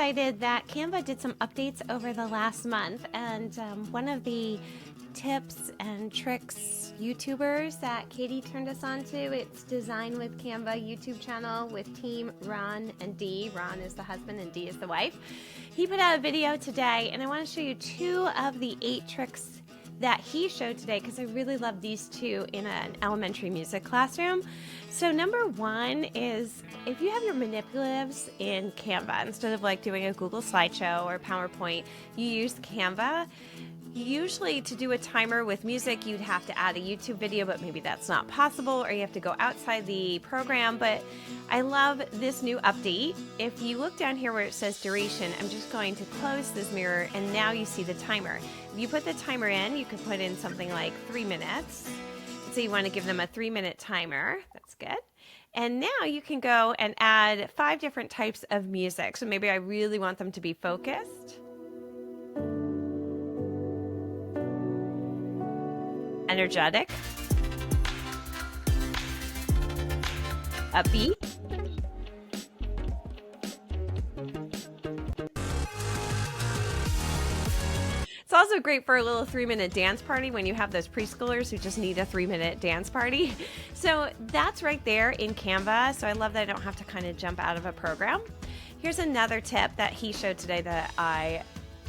excited that Canva did some updates over the last month, and one of the tips and tricks YouTubers that Katie turned us on to, it's Design with Canva YouTube channel with team Ron and Dee. Ron is the husband and Dee is the wife. He put out a video today, and I want to show you 2 of the 8 tricks that he showed today because I really love these 2 in an elementary music classroom. So number 1 is if you have your manipulatives in Canva, instead of like doing a Google slideshow or PowerPoint, you use Canva. Usually to do a timer with music, you'd have to add a YouTube video, but maybe that's not possible, or you have to go outside the program. But I love this new update. If you look down here where it says duration, I'm just going to close this mirror, and now you see the timer. If you put the timer in, you could put in something like 3 minutes. So you want to give them a 3-minute timer. That's good. And now you can go and add 5 different types of music. So maybe I really want them to be focused, energetic, upbeat, it's also great for a little 3-minute dance party when you have those preschoolers who just need a 3-minute dance party. So that's right there in Canva. So I love that I don't have to kind of jump out of a program. Here's another tip that he showed today that I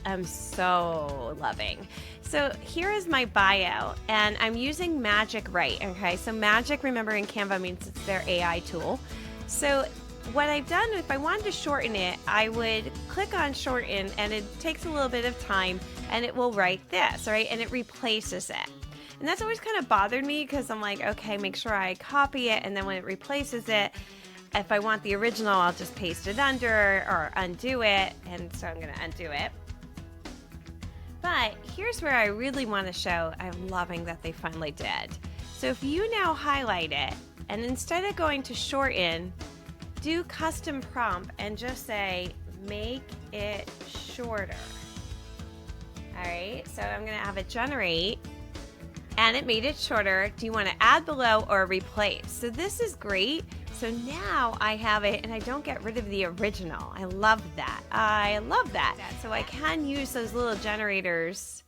am so loving. So here is my bio, and I'm using Magic Write. Okay, so Magic, remember, in Canva means it's their AI tool. So what I've done, if I wanted to shorten it, I would click on shorten, and it takes a little bit of time, and it will write this, right? And it replaces it. And that's always kind of bothered me because I'm like, okay, make sure I copy it, and then when it replaces it, if I want the original, I'll just paste it under or undo it. And so I'm going to undo it. But here's where I really want to show I'm loving that they finally did. So if you now highlight it, and instead of going to shorten, do custom prompt and just say, make it shorter. All right, so I'm going to have it generate, and it made it shorter. Do you want to add below or replace? So this is great. So now I have it, and I don't get rid of the original. I love that. I love that. So I can use those little generators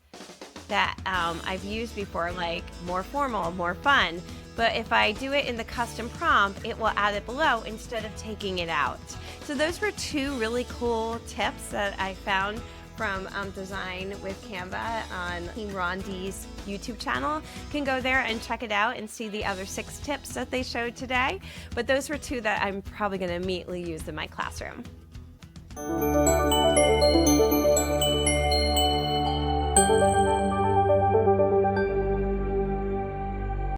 that I've used before, like more formal, more fun. But if I do it in the custom prompt, it will add it below instead of taking it out. So those were 2 really cool tips that I found from Design with Canva on Team Ron D's YouTube channel. You can go there and check it out and see the other 6 tips that they showed today. But those were 2 that I'm probably going to immediately use in my classroom.